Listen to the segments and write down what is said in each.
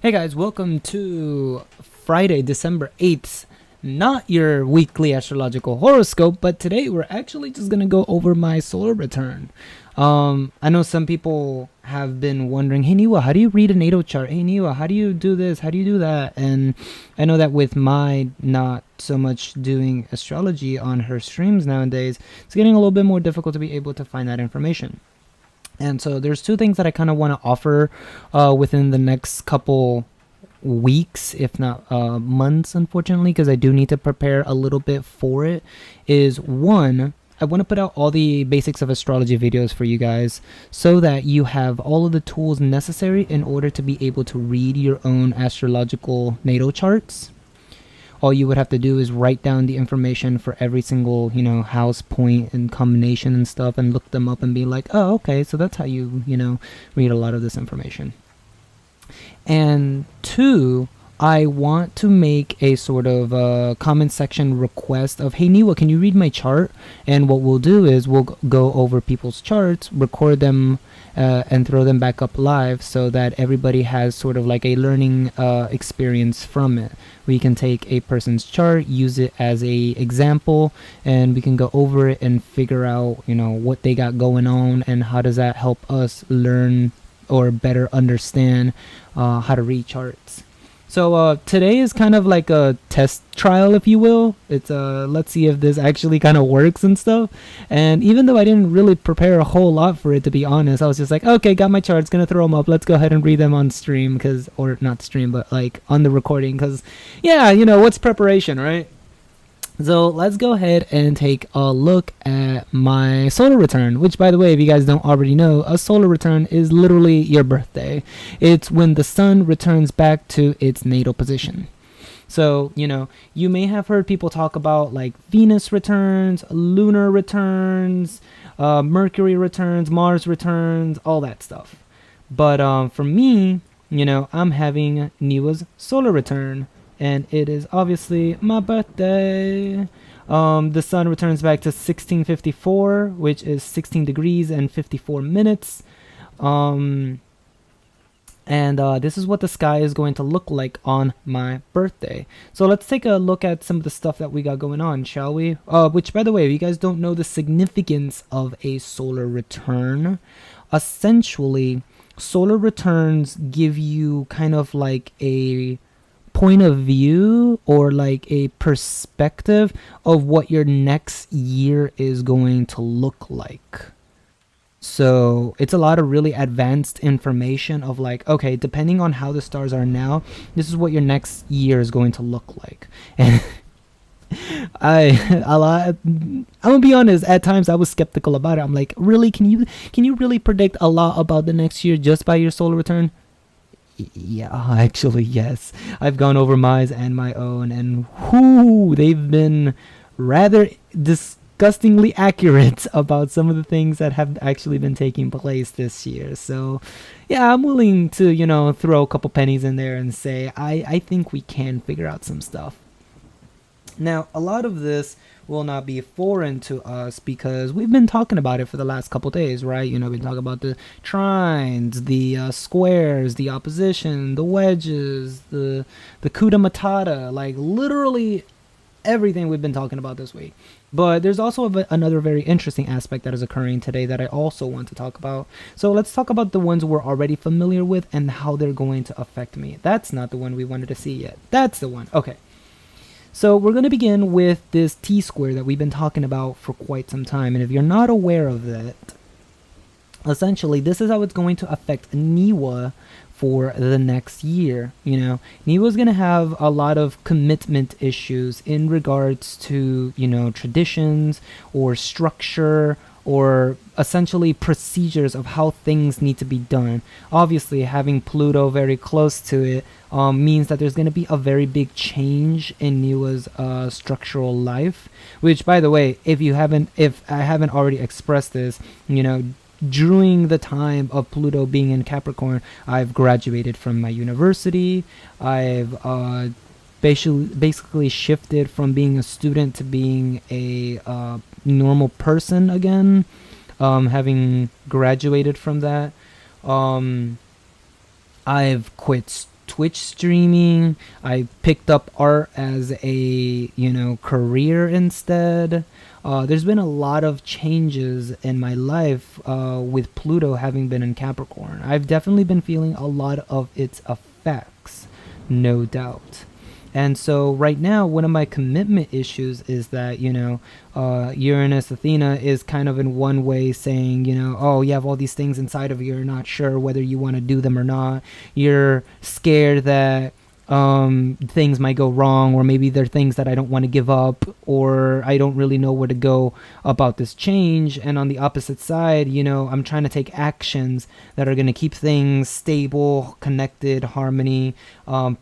Hey guys, welcome to Friday, December 8th. Not your weekly astrological horoscope, but today we're actually just going to go over my solar return. I know some people have been wondering, hey Niwa, how do you read a natal chart? Hey Niwa, how do you do this? How do you do that? And I know that with my not so much doing astrology on her streams nowadays, it's getting a little bit more difficult to be able to find that information. And so there's two things that I kind of want to offer within the next couple weeks, if not months, unfortunately, because I do need to prepare a little bit for it. Is one, I want to put out all the basics of astrology videos for you guys so that you have all of the tools necessary in order to be able to read your own astrological natal charts. All you would have to do is write down the information for every single, house point and combination and stuff and look them up and be like, oh, okay, so that's how you, read a lot of this information. And two, I want to make a sort of comment section request of, hey Niwa, can you read my chart? And what we'll do is we'll go over people's charts, record them, and throw them back up live so that everybody has sort of like a learning experience from it. We can take a person's chart, use it as a example, and we can go over it and figure out, what they got going on and how does that help us learn or better understand how to read charts. So today is kind of like a test trial, if you will. It's let's see if this actually kind of works and stuff. And even though I didn't really prepare a whole lot for it, to be honest, I was just like, okay, got my charts, gonna throw them up. Let's go ahead and read them on stream, or not stream, but like on the recording, because yeah, what's preparation, right? So let's go ahead and take a look at my solar return, which, by the way, if you guys don't already know, a solar return is literally your birthday. It's when the sun returns back to its natal position. So, you may have heard people talk about like Venus returns, lunar returns, Mercury returns, Mars returns, all that stuff. But for me, I'm having Niwa's solar return. And it is obviously my birthday. The sun returns back to 1654, which is 16 degrees and 54 minutes. And this is what the sky is going to look like on my birthday. So let's take a look at some of the stuff that we got going on, shall we? Which, by the way, if you guys don't know the significance of a solar return, essentially, solar returns give you kind of like a point of view or like a perspective of what your next year is going to look like. So it's a lot of really advanced information of like, okay, depending on how the stars are now, this is what your next year is going to look like. And I'm gonna be honest, at times I was skeptical about it. I'm like, really, can you really predict a lot about the next year just by your solar return? Yeah, actually, yes. I've gone over mine and my own, and they've been rather disgustingly accurate about some of the things that have actually been taking place this year. So, yeah, I'm willing to, throw a couple pennies in there and say, I think we can figure out some stuff. Now, a lot of this will not be foreign to us because we've been talking about it for the last couple days, right? We've been talking about the trines, the squares, the opposition, the wedges, the Kuta Matata, like literally everything we've been talking about this week. But there's also another very interesting aspect that is occurring today that I also want to talk about. So let's talk about the ones we're already familiar with and how they're going to affect me. That's not the one we wanted to see yet. That's the one. Okay. So we're going to begin with this T-square that we've been talking about for quite some time. And if you're not aware of that, essentially this is how it's going to affect Niwa for the next year. Niwa's going to have a lot of commitment issues in regards to, traditions or structure or essentially procedures of how things need to be done. Obviously, having Pluto very close to it means that there's going to be a very big change in Niwa's structural life. Which, by the way, if I haven't already expressed this, during the time of Pluto being in Capricorn, I've graduated from my university. I've basically shifted from being a student to being a normal person again, having graduated from that. I've quit Twitch streaming. I picked up art as a, career instead. There's been a lot of changes in my life with Pluto having been in Capricorn. I've definitely been feeling a lot of its effects, no doubt. And so right now, one of my commitment issues is that, Uranus Athena is kind of in one way saying, oh, you have all these things inside of you. You're not sure whether you want to do them or not. You're scared that things might go wrong, or maybe they're things that I don't want to give up, or I don't really know where to go about this change. And on the opposite side, I'm trying to take actions that are going to keep things stable, connected, harmony,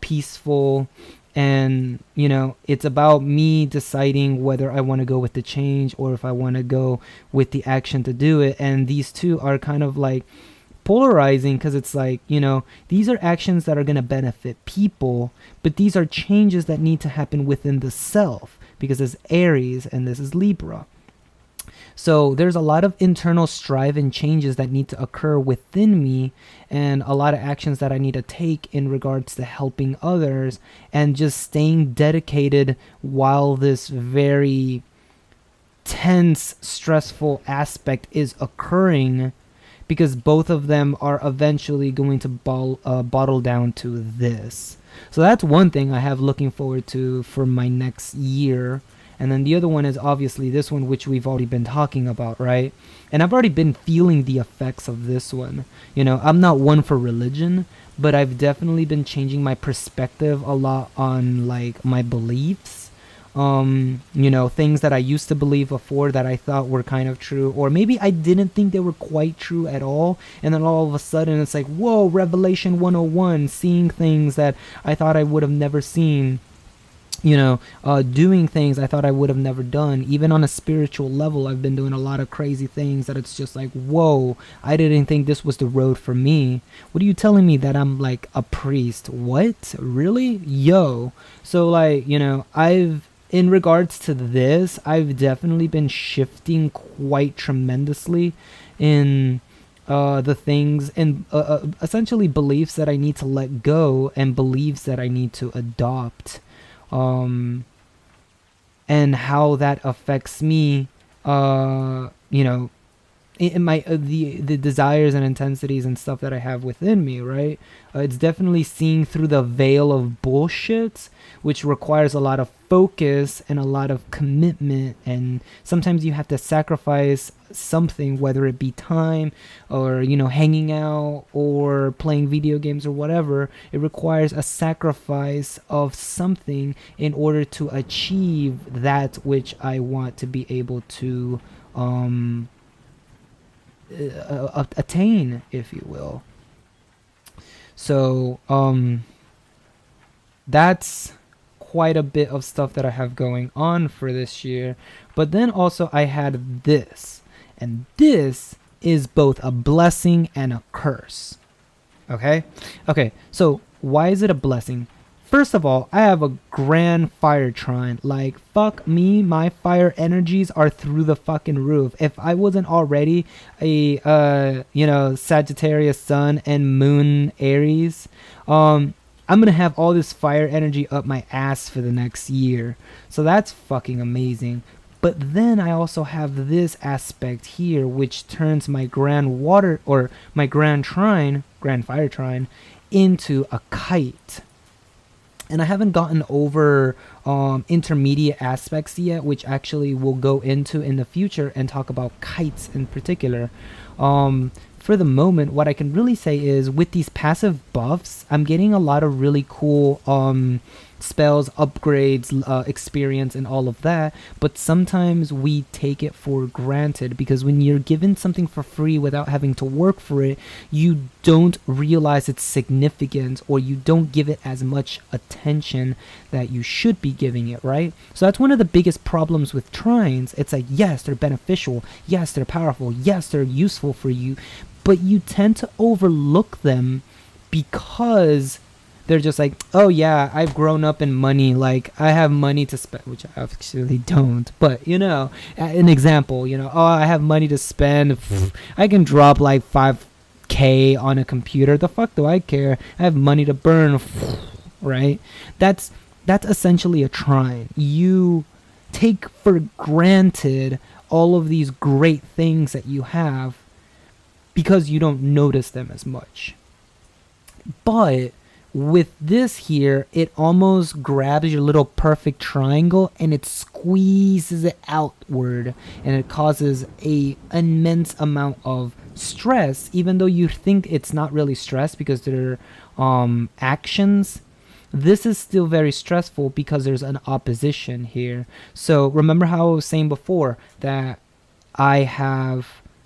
peaceful. And, it's about me deciding whether I want to go with the change or if I want to go with the action to do it. And these two are kind of like polarizing, because it's like, these are actions that are going to benefit people, but these are changes that need to happen within the self, because it's Aries and this is Libra. So there's a lot of internal strive and changes that need to occur within me, and a lot of actions that I need to take in regards to helping others and just staying dedicated while this very tense, stressful aspect is occurring, because both of them are eventually going to bottle down to this. So that's one thing I have looking forward to for my next year. And then the other one is obviously this one, which we've already been talking about, right? And I've already been feeling the effects of this one. I'm not one for religion, but I've definitely been changing my perspective a lot on like my beliefs. Things that I used to believe before that I thought were kind of true, or maybe I didn't think they were quite true at all. And then all of a sudden it's like, whoa, Revelation 101, seeing things that I thought I would have never seen. Doing things I thought I would have never done. Even on a spiritual level, I've been doing a lot of crazy things that it's just like, whoa, I didn't think this was the road for me. What are you telling me, that I'm like a priest? What? Really? Yo. So like, in regards to this, I've definitely been shifting quite tremendously in the things and essentially beliefs that I need to let go and beliefs that I need to adopt. And how that affects me, in my the desires and intensities and stuff that I have within me, right? It's definitely seeing through the veil of bullshit, which requires a lot of focus and a lot of commitment, and sometimes you have to sacrifice something, whether it be time or hanging out or playing video games or whatever. It requires a sacrifice of something in order to achieve that which I want to be able to attain, if you will. So that's quite a bit of stuff that I have going on for this year. But then also I had this, and this is both a blessing and a curse. Okay, so why is it a blessing? First of all, I have a grand fire trine. Like, fuck me, my fire energies are through the fucking roof. If I wasn't already a Sagittarius sun and moon Aries, I'm gonna have all this fire energy up my ass for the next year. So that's fucking amazing. But then I also have this aspect here, which turns my grand water, or my grand fire trine, into a kite. And I haven't gotten over intermediate aspects yet, which actually we'll go into in the future and talk about kites in particular. For the moment, what I can really say is with these passive buffs, I'm getting a lot of really cool spells, upgrades, experience, and all of that. But sometimes we take it for granted, because when you're given something for free without having to work for it, you don't realize its significance, or you don't give it as much attention that you should be giving it, right? So that's one of the biggest problems with trines. It's like, yes, they're beneficial, yes, they're powerful, yes, they're useful for you, but you tend to overlook them because they're just like, oh yeah, I've grown up in money, like I have money to spend, which I actually don't, but an example, oh, I have money to spend, I can drop like K on a computer. The fuck do I care? I have money to burn, right? That's essentially a trine. You take for granted all of these great things that you have because you don't notice them as much. But with this here, it almost grabs your little perfect triangle and it squeezes it outward, and it causes a immense amount of stress, even though you think it's not really stress because they're actions. This is still very stressful because there's an opposition here. So remember how I was saying before that I'm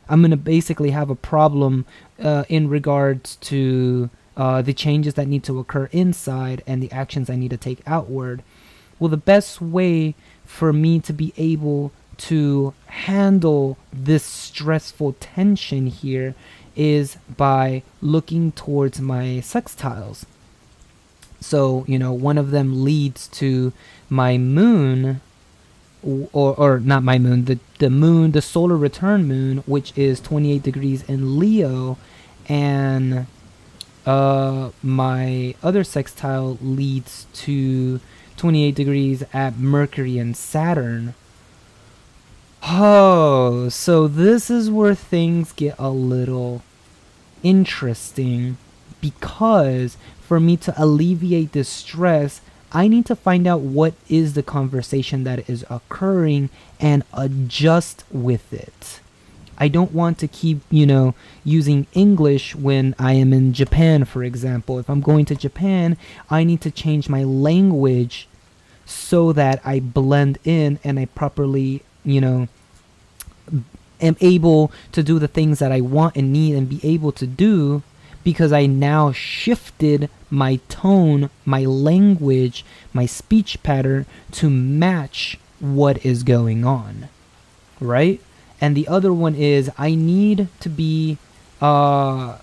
going to basically have a problem in regards to the changes that need to occur inside and the actions I need to take outward. Well, the best way for me to be able to handle this stressful tension here is by looking towards my sextiles. So, one of them leads to my moon, or not my moon, the moon, the solar return moon, which is 28 degrees in Leo, and my other sextile leads to 28 degrees at Mercury and Saturn. Oh, so this is where things get a little interesting, because for me to alleviate this stress, I need to find out what is the conversation that is occurring and adjust with it. I don't want to keep, using English when I am in Japan, for example. If I'm going to Japan, I need to change my language so that I blend in and I properly, am able to do the things that I want and need and be able to do, because I now shifted my tone, my language, my speech pattern to match what is going on, right? And the other one is I need to be, I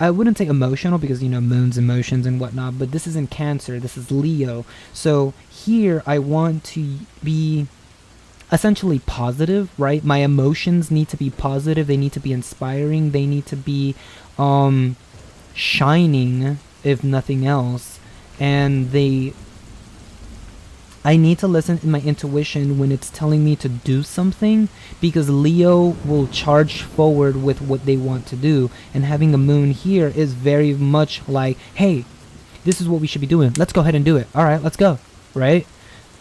wouldn't say emotional because, moon's emotions and whatnot, but this isn't Cancer, this is Leo. So here I want to be essentially positive, right? My emotions need to be positive, they need to be inspiring, they need to be shining, if nothing else. And I need to listen to my intuition when it's telling me to do something, because Leo will charge forward with what they want to do. And having a moon here is very much like, hey, this is what we should be doing. Let's go ahead and do it. All right, let's go. Right?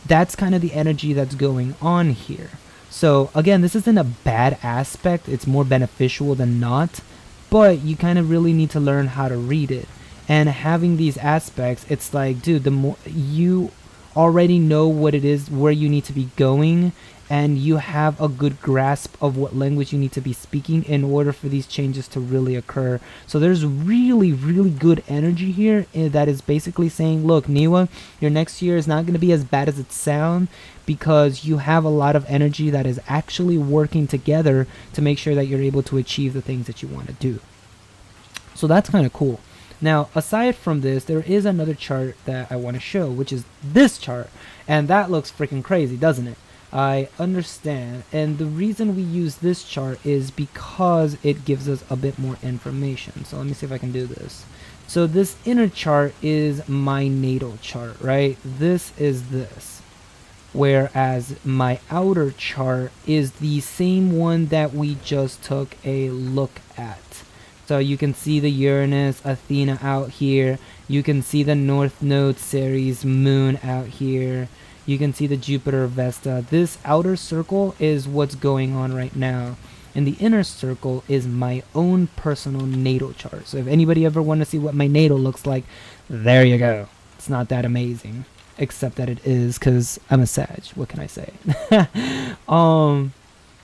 That's kind of the energy that's going on here. So again, this isn't a bad aspect. It's more beneficial than not. But you kind of really need to learn how to read it. And having these aspects, it's like, dude, the more you already know what it is, where you need to be going, and you have a good grasp of what language you need to be speaking in order for these changes to really occur. So there's really, really good energy here that is basically saying, look, Niwa, your next year is not going to be as bad as it sounds, because you have a lot of energy that is actually working together to make sure that you're able to achieve the things that you want to do. So that's kind of cool. Now, aside from this, there is another chart that I want to show, which is this chart. And that looks freaking crazy, doesn't it? I understand. And the reason we use this chart is because it gives us a bit more information. So let me see if I can do this. So this inner chart is my natal chart, right? This is this. Whereas my outer chart is the same one that we just took a look at. So you can see the Uranus, Athena out here. You can see the North Node Ceres moon out here. You can see the Jupiter Vesta. This outer circle is what's going on right now. And the inner circle is my own personal natal chart. So if anybody ever want to see what my natal looks like, there you go. It's not that amazing. Except that it is, because I'm a Sag. What can I say?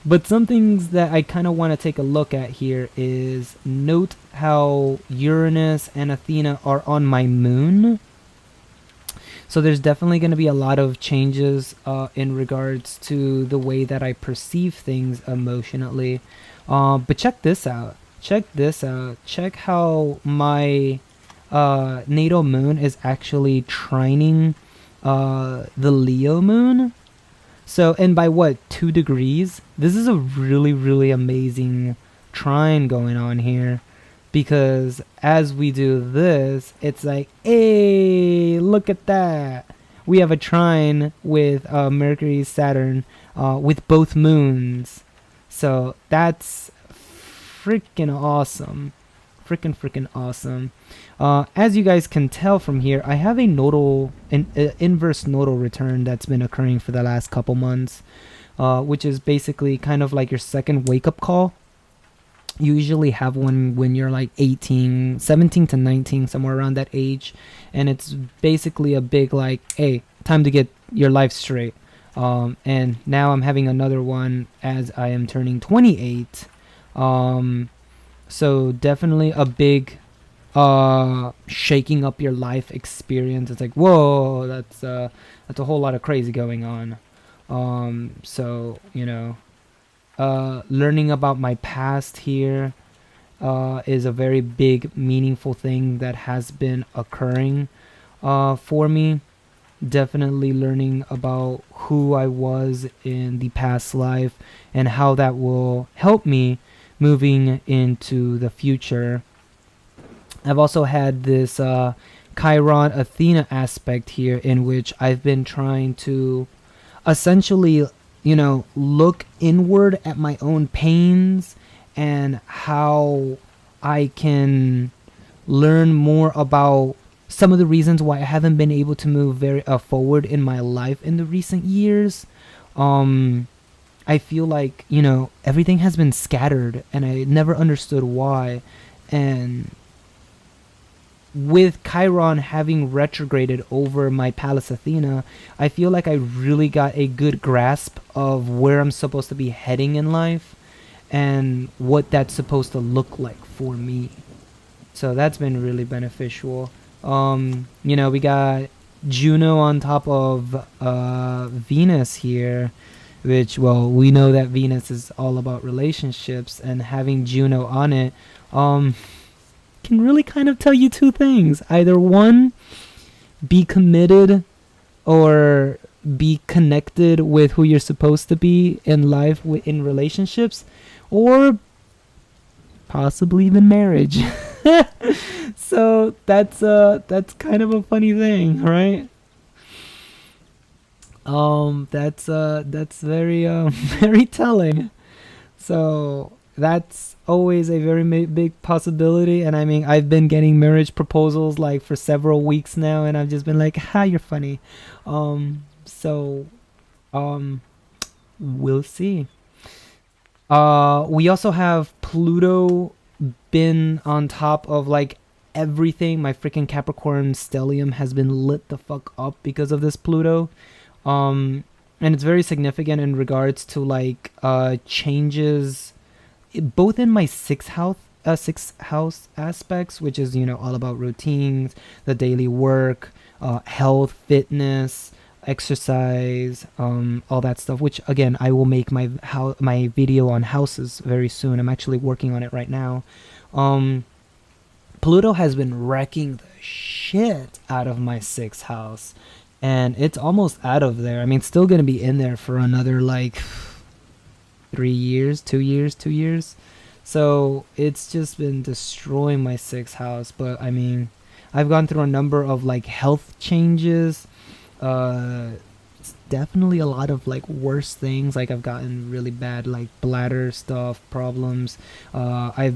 But some things that I kind of want to take a look at here is note how Uranus and Athena are on my moon. So there's definitely going to be a lot of changes in regards to the way that I perceive things emotionally. But check this out. Check this out. Check how my natal moon is actually trining the Leo moon. So, and by what, 2 degrees? This is a really, really amazing trine going on here. because as we do this, it's like, hey, look at that. We have a trine with Mercury, Saturn, with both moons. So that's freaking awesome. Freaking awesome. As you guys can tell from here, I have a inverse nodal return that's been occurring for the last couple months, which is basically kind of like your second wake-up call. You usually have one when you're like 18, 17 to 19, somewhere around that age. And it's basically a big like, hey, time to get your life straight. And now I'm having another one as I am turning 28. So definitely a big shaking up your life experience. It's like, whoa, that's a whole lot of crazy going on. So, you know, learning about my past here is a very big, meaningful thing that has been occurring for me. Definitely learning about who I was in the past life and how that will help me moving into the future. I've also had this Chiron Athena aspect here in which I've been trying to essentially, you know, look inward at my own pains and how I can learn more about some of the reasons why I haven't been able to move very forward in my life in the recent years. I feel like, you know, everything has been scattered and I never understood why. And with Chiron having retrograded over my Pallas Athena, I feel like I really got a good grasp of where I'm supposed to be heading in life and what that's supposed to look like for me. So that's been really beneficial. You know, we got Juno on top of Venus here, which, well, we know that Venus is all about relationships, and having Juno on it can really kind of tell you two things. Either one, be committed or be connected with who you're supposed to be in life, in relationships, or possibly even marriage. So that's kind of a funny thing, right? That's very very telling. So that's always a very big possibility. And I mean, I've been getting marriage proposals like for several weeks now, and I've just been like, "Ha, you're funny." So we'll see. We also have Pluto been on top of like everything. My freaking Capricorn stellium has been lit the fuck up because of this Pluto. And it's very significant in regards to like changes both in my sixth house aspects, which is, you know, all about routines, the daily work, health, fitness, exercise, all that stuff, which again I will make my video on houses very soon. I'm actually working on it right now. Pluto has been wrecking the shit out of my sixth house, and it's almost out of there. I mean, it's still gonna be in there for another like 2 years. So it's just been destroying my sixth house. But I mean, I've gone through a number of like health changes. It's definitely a lot of like worse things. Like I've gotten really bad like bladder stuff problems. I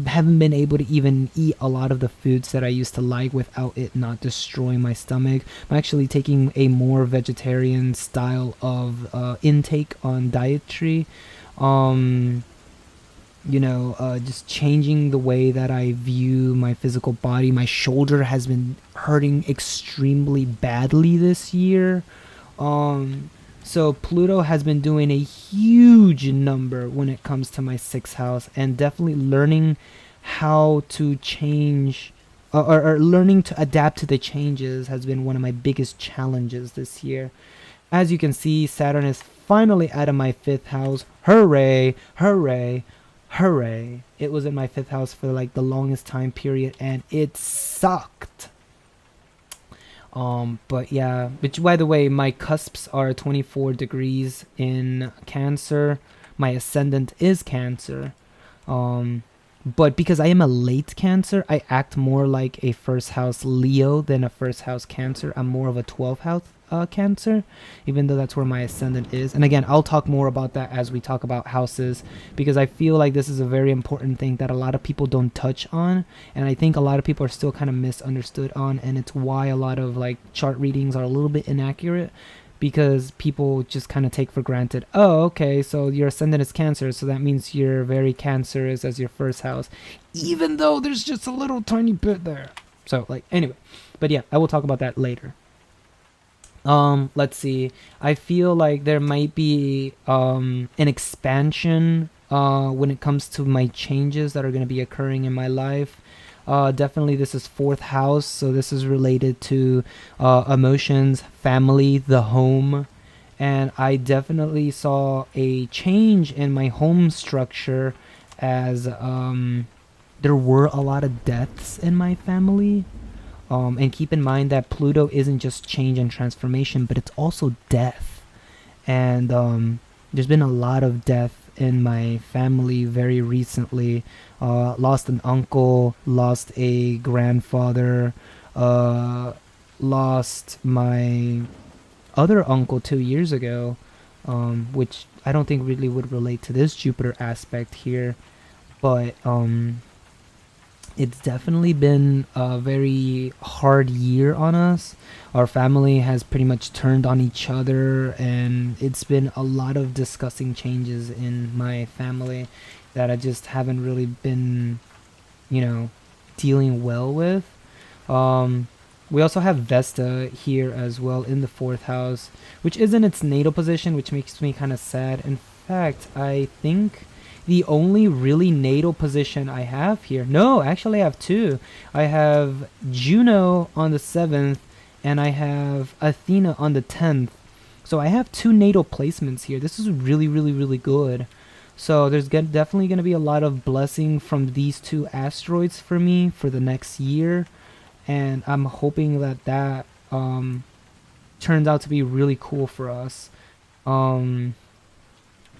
haven't been able to even eat a lot of the foods that I used to like without it not destroying my stomach. I'm actually taking a more vegetarian style of intake on dietary. You know, just changing the way that I view my physical body. My shoulder has been hurting extremely badly this year. So Pluto has been doing a huge number when it comes to my sixth house, and definitely learning how to change or learning to adapt to the changes has been one of my biggest challenges this year. As you can see, Saturn is finally out of my fifth house. Hooray, hooray, hooray. It was in my fifth house for like the longest time period, and it sucked. But yeah, which by the way, my cusps are 24 degrees in Cancer. My ascendant is Cancer. But because I am a late Cancer, I act more like a first house Leo than a first house Cancer. I'm more of a 12th house Cancer, even though that's where my ascendant is. And again, I'll talk more about that as we talk about houses, because I feel like this is a very important thing that a lot of people don't touch on, and I think a lot of people are still kind of misunderstood on, and it's why a lot of like chart readings are a little bit inaccurate, because people just kind of take for granted, oh, okay, so your ascendant is Cancer, so that means you're very Cancerous as your first house, even though there's just a little tiny bit there. So like, anyway, but yeah, I will talk about that later. Let's see. I feel like there might be an expansion when it comes to my changes that are going to be occurring in my life. Definitely this is fourth house, so this is related to emotions, family, the home, and I definitely saw a change in my home structure as there were a lot of deaths in my family. And keep in mind that Pluto isn't just change and transformation, but it's also death. And there's been a lot of death in my family very recently. Lost an uncle, lost a grandfather, lost my other uncle 2 years ago, which I don't think really would relate to this Jupiter aspect here. But it's definitely been a very hard year on us. Our family has pretty much turned on each other, and it's been a lot of discussing changes in my family that I just haven't really been, dealing well with. We also have Vesta here as well in the fourth house, which is in its natal position, which makes me kind of sad. In fact, I think the only really natal position I have here. No, actually I have two. I have Juno on the 7th, and I have Athena on the 10th. So I have two natal placements here. This is really, really, really good. So there's definitely going to be a lot of blessing from these two asteroids for me for the next year. And I'm hoping that that turns out to be really cool for us.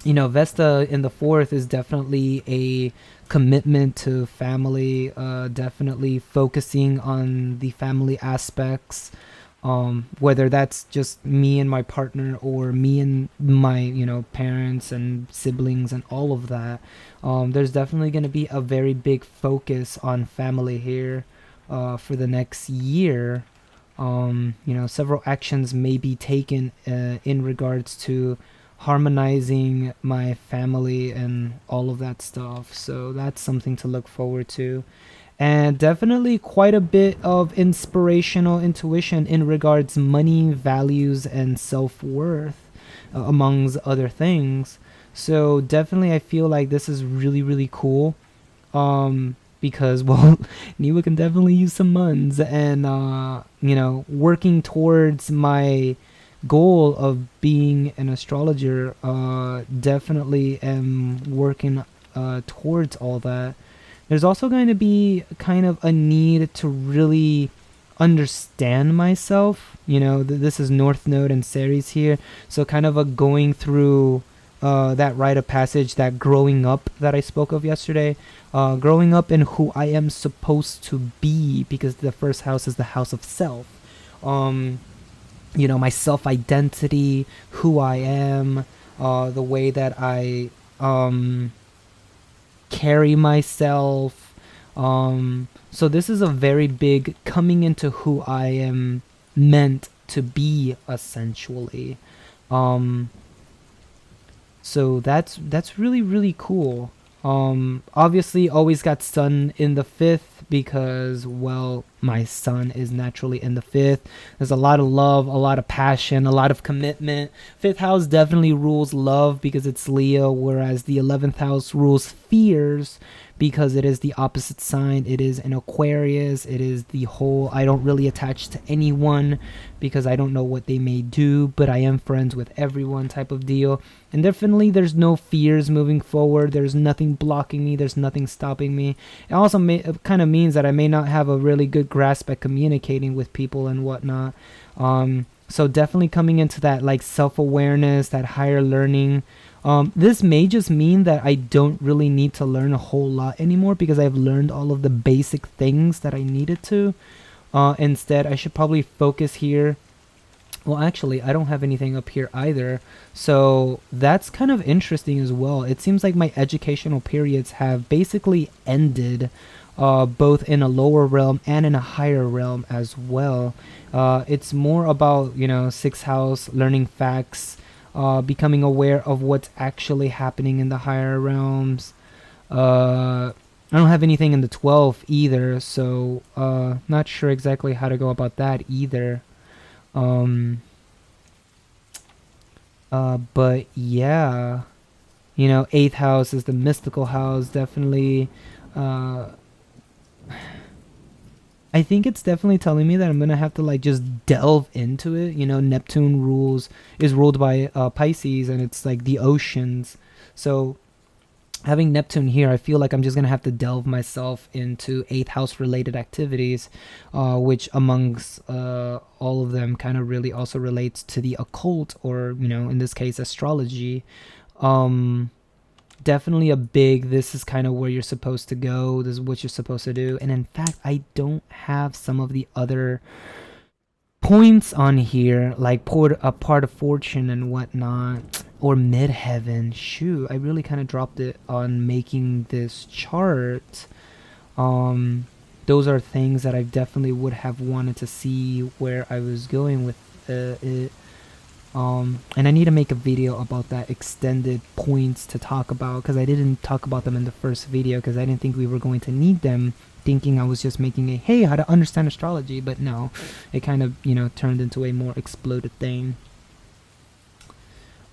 Vesta in the fourth is definitely a commitment to family, definitely focusing on the family aspects, whether that's just me and my partner or me and my, parents and siblings and all of that. There's definitely going to be a very big focus on family here for the next year. Several actions may be taken in regards to harmonizing my family and all of that stuff, so that's something to look forward to. And definitely quite a bit of inspirational intuition in regards money, values, and self-worth, amongst other things. So definitely I feel like this is really, really cool, because well, Niwa can definitely use some muns, and working towards my goal of being an astrologer, definitely am working towards all that. There's also going to be kind of a need to really understand myself. This is North Node and Ceres here, so kind of a going through that rite of passage, that growing up that I spoke of yesterday, growing up in who I am supposed to be, because the first house is the house of self. My self-identity, who I am, the way that I carry myself. So this is a very big coming into who I am meant to be, essentially. So that's really, really cool. Obviously always got Sun in the 5th because, well, my Sun is naturally in the 5th. There's a lot of love, a lot of passion, a lot of commitment. 5th house definitely rules love because it's Leo, whereas the 11th house rules fears because it is the opposite sign. It is an Aquarius. It is the whole I don't really attach to anyone because I don't know what they may do, but I am friends with everyone type of deal. And definitely there's no fears moving forward. There's nothing blocking me. There's nothing stopping me. It also kind of means that I may not have a really good grasp at communicating with people and whatnot. So definitely coming into that like self-awareness, that higher learning, This may just mean that I don't really need to learn a whole lot anymore because I've learned all of the basic things that I needed to. Instead, I should probably focus here. Well, actually, I don't have anything up here either. So that's kind of interesting as well. It seems like my educational periods have basically ended, both in a lower realm and in a higher realm as well. It's more about, sixth house, learning facts, becoming aware of what's actually happening in the higher realms. I don't have anything in the 12th either, so not sure exactly how to go about that either. But yeah, 8th house is the mystical house, definitely. I think it's definitely telling me that I'm gonna have to like just delve into it. Neptune is ruled by Pisces, and it's like the oceans. So having Neptune here, I feel like I'm just gonna have to delve myself into 8th house related activities, which amongst all of them kind of really also relates to the occult, or in this case astrology. Definitely this is kind of where you're supposed to go, this is what you're supposed to do. And in fact, I don't have some of the other points on here, like a part of fortune and whatnot, or midheaven. Shoot, I really kind of dropped it on making this chart. Those are things that I definitely would have wanted to see where I was going with it. And I need to make a video about that, extended points to talk about, because I didn't talk about them in the first video because I didn't think we were going to need them, thinking I was just making a hey, how to understand astrology. But no, it kind of turned into a more exploded thing.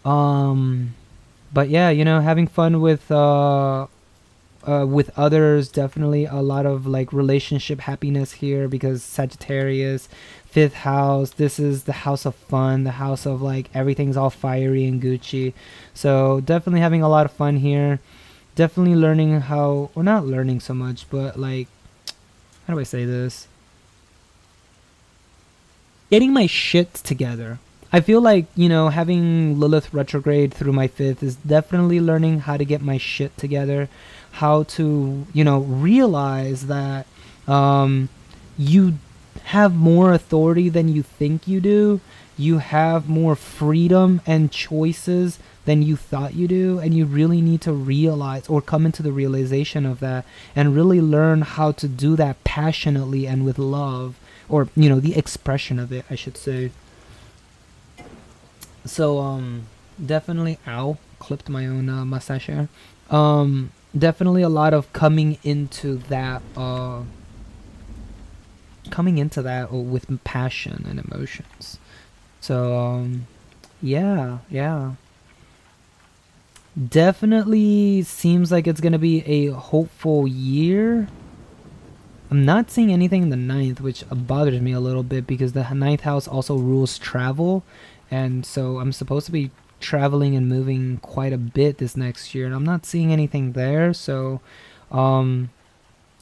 But yeah, having fun with others, definitely a lot of like relationship happiness here, because Sagittarius, 5th house, this is the house of fun, the house of like everything's all fiery and Gucci. So definitely having a lot of fun here. Definitely learning how, or not learning so much, but like, how do I say this? Getting my shit together. I feel like, having Lilith retrograde through my 5th is definitely learning how to get my shit together, how to, realize that you have more authority than you think you do. You have more freedom and choices than you thought you do, and you really need to realize or come into the realization of that and really learn how to do that passionately and with love, or the expression of it, I should say. So definitely, ow, clipped my own mustache here. Definitely a lot of coming into that with passion and emotions. So yeah, definitely seems like it's gonna be a hopeful year. I'm not seeing anything in the 9th, which bothers me a little bit, because the 9th house also rules travel, and so I'm supposed to be traveling and moving quite a bit this next year, and I'm not seeing anything there. So I'm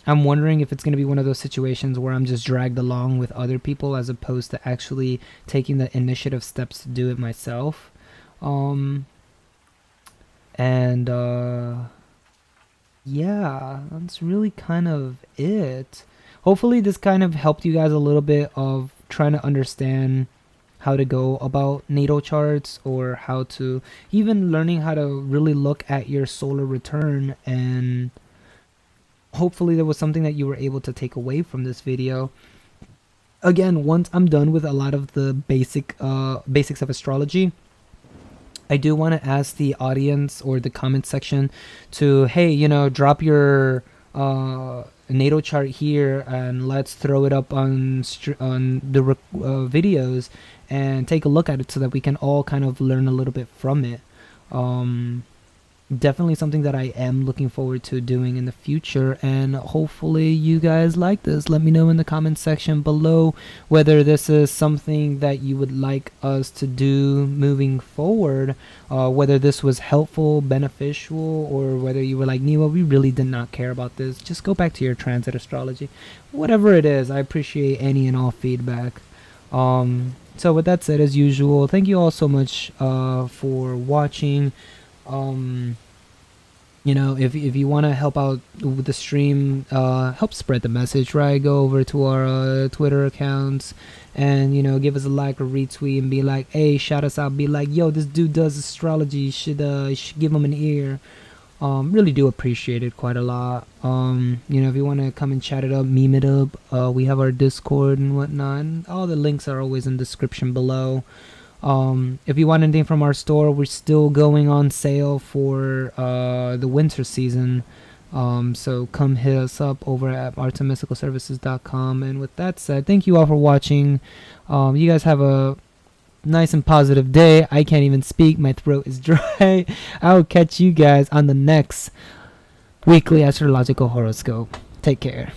wondering if it's going to be one of those situations where I'm just dragged along with other people as opposed to actually taking the initiative steps to do it myself. Yeah, that's really kind of it. Hopefully this kind of helped you guys a little bit of trying to understand how to go about natal charts, or how to even learning how to really look at your solar return. And hopefully there was something that you were able to take away from this video. Again, once I'm done with a lot of the basics of astrology, I do want to ask the audience or the comment section to, hey, drop your natal chart here, and let's throw it up on the videos and take a look at it, so that we can all kind of learn a little bit from it. Definitely something that I am looking forward to doing in the future, and hopefully you guys like this. Let me know in the comment section below whether this is something that you would like us to do moving forward, whether this was helpful, beneficial, or whether you were like, Niwa, we really did not care about this, just go back to your transit astrology. Whatever it is, I appreciate any and all feedback. So with that said, as usual, thank you all so much for watching. You know, if you want to help out with the stream, help spread the message, right? Go over to our Twitter accounts and, you know, give us a like or retweet and be like, hey, shout us out, be like, yo, this dude does astrology, you should give him an ear. Really do appreciate it quite a lot. You know, if you want to come and chat it up, meme it up, we have our Discord and whatnot, and all the links are always in the description below. If you want anything from our store, we're still going on sale for the winter season. So come hit us up over at artsandmysticalservices.com. And with that said, thank you all for watching. You guys have a nice and positive day. I can't even speak. My throat is dry. I will catch you guys on the next weekly astrological horoscope. Take care.